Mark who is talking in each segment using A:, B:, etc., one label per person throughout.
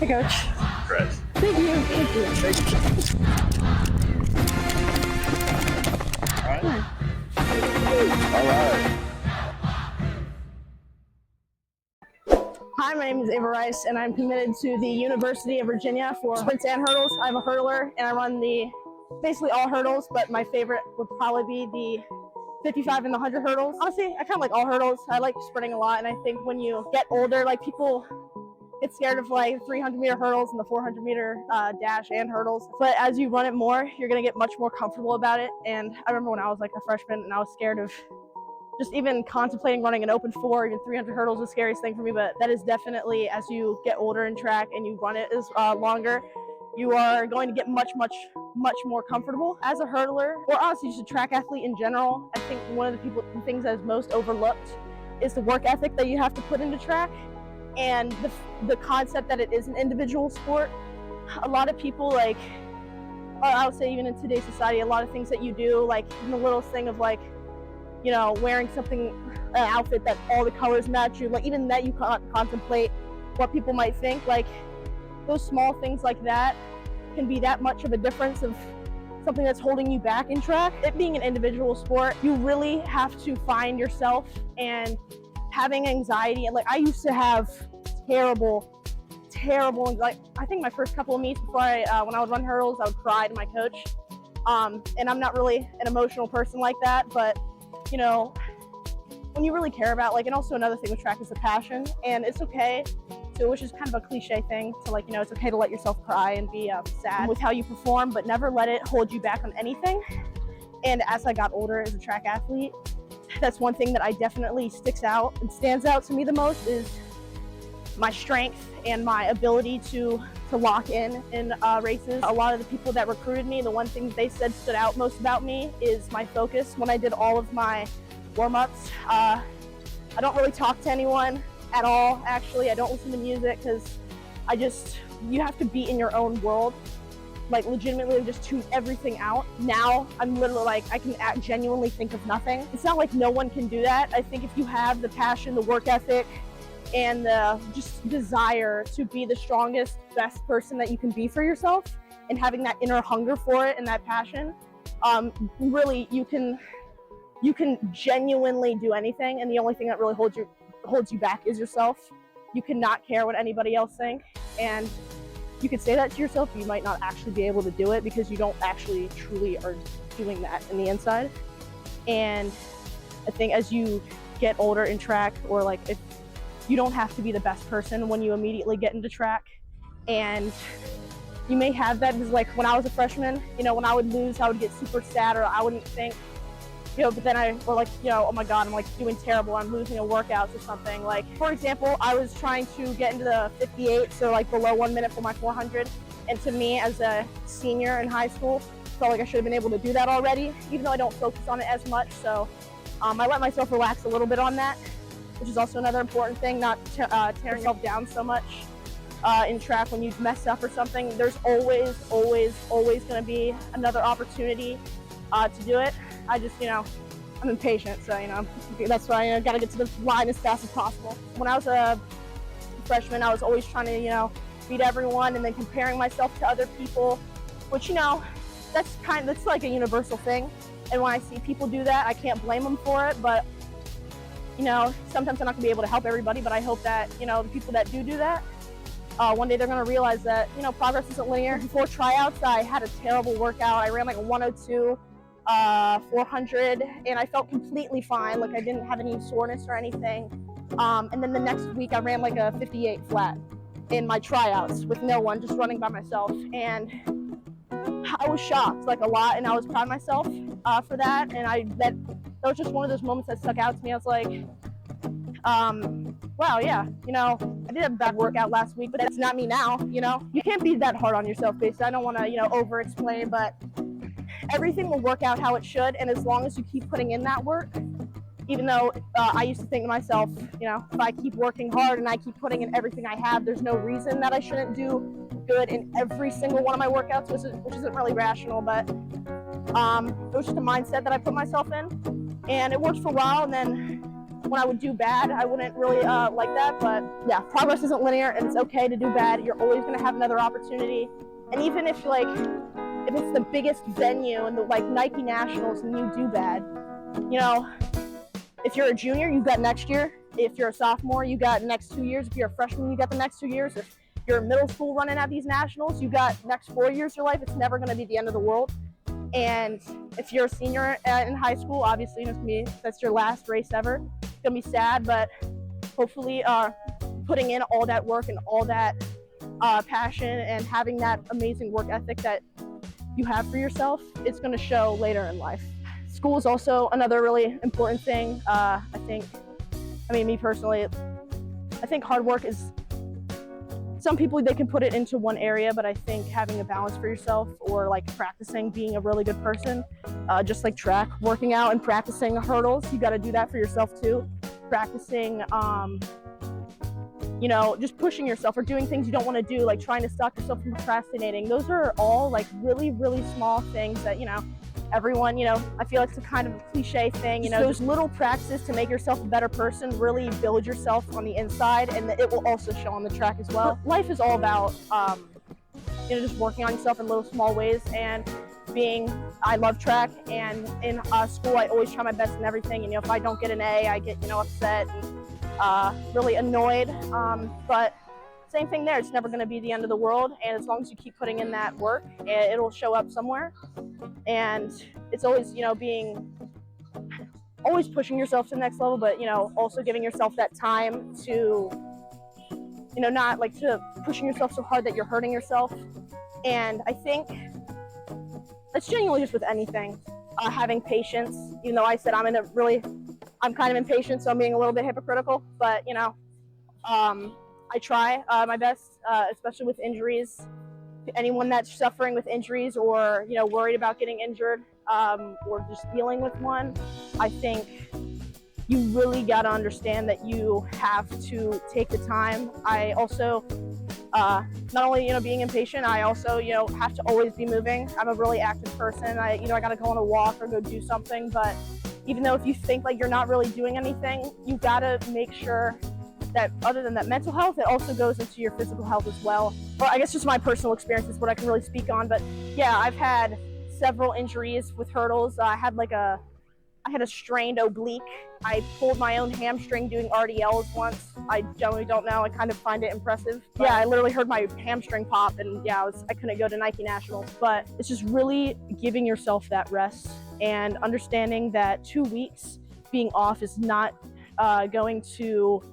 A: Coach.
B: Chris.
A: Thank you. Thank you.
B: All right. All right.
A: Hi, my name is Ava Rice, and I'm committed to the University of Virginia for sprints and hurdles. I'm a hurdler, and I run basically all hurdles, but my favorite would probably be the 55 and the 100 hurdles. Honestly, I kind of like all hurdles. I like sprinting a lot, and I think when you get older, like people get scared of like 300-meter hurdles and the 400-meter dash and hurdles. But as you run it more, you're gonna get much more comfortable about it. And I remember when I was like a freshman and I was scared of just even contemplating running an open 4, even 300 hurdles was the scariest thing for me. But that is definitely, as you get older in track and you run it as longer, you are going to get much more comfortable. As a hurdler, or honestly just a track athlete in general, I think one of the things that is most overlooked is the work ethic that you have to put into track, and the concept that it is an individual sport. A lot of people, like, I would say even in today's society, a lot of things that you do, like the little thing of like, you know, wearing an outfit that all the colors match you, like even that you contemplate what people might think, like those small things like that can be that much of a difference of something that's holding you back in track. It being an individual sport, you really have to find yourself, and having anxiety, and like I used to have terrible, like I think my first couple of meets before when I would run hurdles, I would cry to my coach. And I'm not really an emotional person like that, but you know, when you really care about, like, and also another thing with track is the passion, and it's okay to, which is kind of a cliche thing to, like, you know, it's okay to let yourself cry and be sad with how you perform, but never let it hold you back on anything. And as I got older as a track athlete, that's one thing that I definitely stands out to me the most, is my strength and my ability to lock in races. A lot of the people that recruited me, the one thing that they said stood out most about me is my focus. When I did all of my warm-ups, I don't really talk to anyone at all, actually. I don't listen to music because you have to be in your own world, like legitimately just tune everything out. Now I'm literally like, I can genuinely think of nothing. It's not like no one can do that. I think if you have the passion, the work ethic, and the just desire to be the strongest, best person that you can be for yourself, and having that inner hunger for it and that passion, really you can genuinely do anything. And the only thing that really holds you back is yourself. You cannot care what anybody else thinks, and you could say that to yourself, but you might not actually be able to do it because you don't actually truly are doing that in the inside. And I think as you get older in track, or like if you don't have to be the best person when you immediately get into track, and you may have that because, like, when I was a freshman, you know, when I would lose, I would get super sad, or I wouldn't think, you know, but then or like, you know, oh my God, I'm like doing terrible, I'm losing a workout or something. Like, for example, I was trying to get into the 58, so like below 1 minute for my 400. And to me, as a senior in high school, felt like I should have been able to do that already, even though I don't focus on it as much. So I let myself relax a little bit on that, which is also another important thing, not tearing yourself down so much in track when you mess up or something. There's always going to be another opportunity to do it. I just, you know, I'm impatient, so, you know, that's why I got to get to the line as fast as possible. When I was a freshman, I was always trying to, you know, beat everyone, and then comparing myself to other people, which, you know, that's like a universal thing. And when I see people do that, I can't blame them for it, but you know, sometimes I'm not gonna be able to help everybody, but I hope that, you know, the people that do that, one day they're gonna realize that, you know, progress isn't linear. Before tryouts, I had a terrible workout. I ran like a 102, 400, and I felt completely fine. Like I didn't have any soreness or anything. And then the next week I ran like a 58 flat in my tryouts with no one, just running by myself. And I was shocked, like a lot, and I was proud of myself for that. And that was just one of those moments that stuck out to me. I was like, wow, yeah, you know, I did have a bad workout last week, but that's not me now, you know? You can't be that hard on yourself, basically. I don't want to, you know, over-explain, but everything will work out how it should, and as long as you keep putting in that work, even though I used to think to myself, you know, if I keep working hard and I keep putting in everything I have, there's no reason that I shouldn't do good in every single one of my workouts, which isn't really rational, but it was just a mindset that I put myself in, and it worked for a while. And then when I would do bad, I wouldn't really like that. But yeah, progress isn't linear, and it's okay to do bad. You're always gonna have another opportunity. And even if if it's the biggest venue and the Nike Nationals and you do bad, if you're a junior, you've got next year. If you're a sophomore, you got next 2 years. If you're a freshman, you got the next 2 years. If you're in middle school running at these nationals, you got next 4 years of your life. It's never going to be the end of the world. And if you're a senior in high school, obviously that's your last race ever. It's gonna be sad, but hopefully putting in all that work and all that passion and having that amazing work ethic that you have for yourself, it's going to show later in life. School is also another really important thing. Me personally, I think hard work is, some people, they can put it into one area, but I think having a balance for yourself, or practicing being a really good person, just like track, working out and practicing hurdles, you got to do that for yourself too. Practicing, just pushing yourself or doing things you don't want to do, like trying to stop yourself from procrastinating. Those are all really, really small things that, everyone, I feel like it's a kind of a cliche thing, those little practices to make yourself a better person really build yourself on the inside, and it will also show on the track as well. Life is all about, just working on yourself in little small ways, and I love track, and in school I always try my best in everything, and if I don't get an A, I get, upset and really annoyed, but same thing there. It's never going to be the end of the world, and as long as you keep putting in that work, it'll show up somewhere. And it's always, always pushing yourself to the next level, but also giving yourself that time to, not to pushing yourself so hard that you're hurting yourself. And I think that's genuinely just with anything, having patience. Even though I said I'm kind of impatient, so I'm being a little bit hypocritical, but I try my best, especially with injuries. Anyone that's suffering with injuries or worried about getting injured, or just dealing with one, I think you really got to understand that you have to take the time. I also, not only being impatient, I also have to always be moving. I'm a really active person. I got to go on a walk or go do something. But even though if you think you're not really doing anything, you got to make sure that other than that mental health, it also goes into your physical health as well. Well, I guess just my personal experience is what I can really speak on. But yeah, I've had several injuries with hurdles. I had a strained oblique. I pulled my own hamstring doing RDLs once. I generally don't know. I kind of find it impressive. Yeah, I literally heard my hamstring pop, and yeah, I couldn't go to Nike Nationals. But it's just really giving yourself that rest and understanding that 2 weeks being off is not going to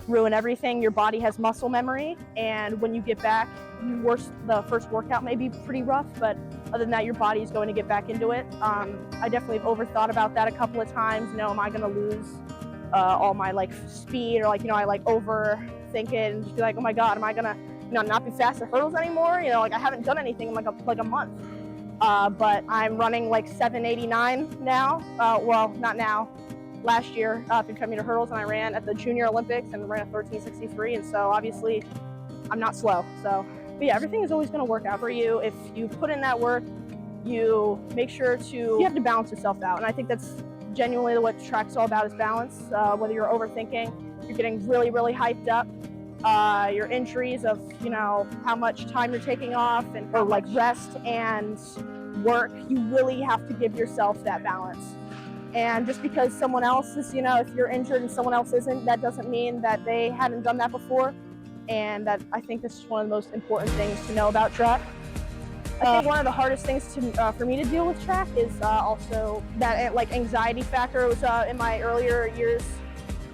A: ruin everything. Your body has muscle memory, and when you get back, the first workout may be pretty rough, but other than that, your body is going to get back into it. I definitely have overthought about that a couple of times. Am I going to lose all my speed, or I overthink it and just be oh my God, am I going to not be fast at hurdles anymore? I haven't done anything in a month. But I'm running 7:89 now. Well, not now. Last year, through commuter hurdles, and I ran at the Junior Olympics and ran a 13:63, and so obviously I'm not slow. But yeah, everything is always going to work out for you if you put in that work. You make sure you have to balance yourself out, and I think that's genuinely what track's all about, is balance. Whether you're overthinking, you're getting really, really hyped up, your injuries of how much time you're taking off, or rest and work, you really have to give yourself that balance. And just because someone else is, if you're injured and someone else isn't, that doesn't mean that they hadn't done that before. And that, I think this is one of the most important things to know about track. I think one of the hardest things for me to deal with track is also that anxiety factor. It was in my earlier years.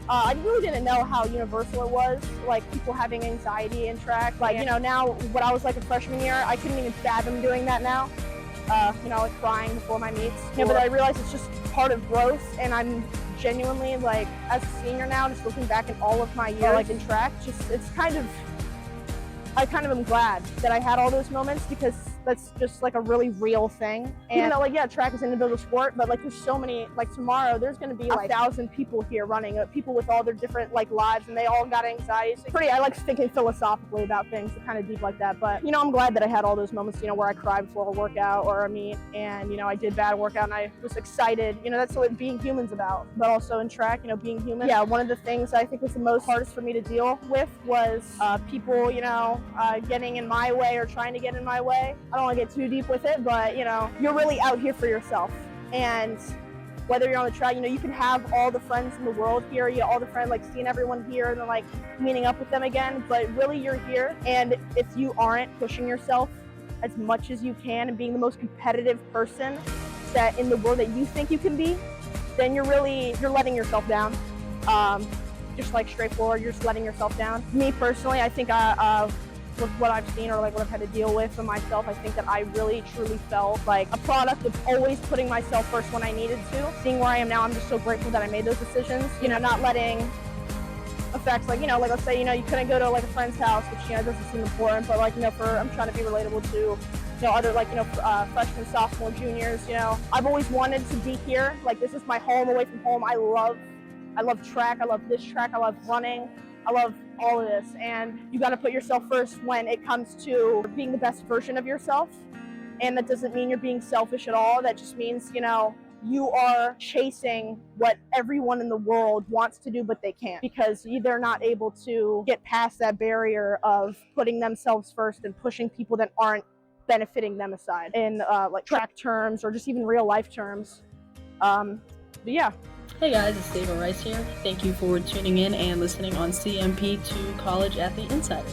A: I really didn't know how universal it was, people having anxiety in track. Now, when I was a freshman year, I couldn't even fathom doing that now. Crying before my meets. But I realized it's just part of growth, and I'm genuinely as a senior now, just looking back at all of my years in track, I kind of am glad that I had all those moments, because that's just like a really real thing. And even though like, yeah, track is an individual sport, but like there's so many, like tomorrow there's going to be like 1,000 people here running, people with all their different like lives, and they all got anxiety. So I like thinking philosophically about things kind of deep like that. But, you know, I'm glad that I had all those moments, you know, where I cried before a workout or a meet, and, you know, I did bad workout and I was excited. You know, that's what being human's about. But also in track, you know, being human. Yeah, one of the things I think was the most hardest for me to deal with was people, you know, getting in my way or trying to get in my way. I don't want to get too deep with it, but, you know, you're really out here for yourself. And whether you're on the track, you know, you can have all the friends in the world here, you know, all the friends, like seeing everyone here and then like meeting up with them again, but really you're here. And if you aren't pushing yourself as much as you can and being the most competitive person that in the world that you think you can be, then you're letting yourself down. Just like straightforward, you're just letting yourself down. Me personally, I think with what I've seen or like what I've had to deal with for myself, I think that I really truly felt like a product of always putting myself first when I needed to. Seeing where I am now, I'm just so grateful that I made those decisions. You know, not letting effects like, you know, like let's say, you know, you couldn't go to like a friend's house, which, you know, doesn't seem important, but like, you know, I'm trying to be relatable to, you know, other like, you know, freshmen, sophomore, juniors, you know. I've always wanted to be here. Like, this is my home away from home. I love track. I love this track. I love running. I love all of this. And you got to put yourself first when it comes to being the best version of yourself. And that doesn't mean you're being selfish at all. That just means, you know, you are chasing what everyone in the world wants to do, but they can't, because they're not able to get past that barrier of putting themselves first and pushing people that aren't benefiting them aside in like track terms or just even real life terms. But yeah.
C: Hey guys, it's Barries here. Thank you for tuning in and listening on CMP2 College Athlete Insider.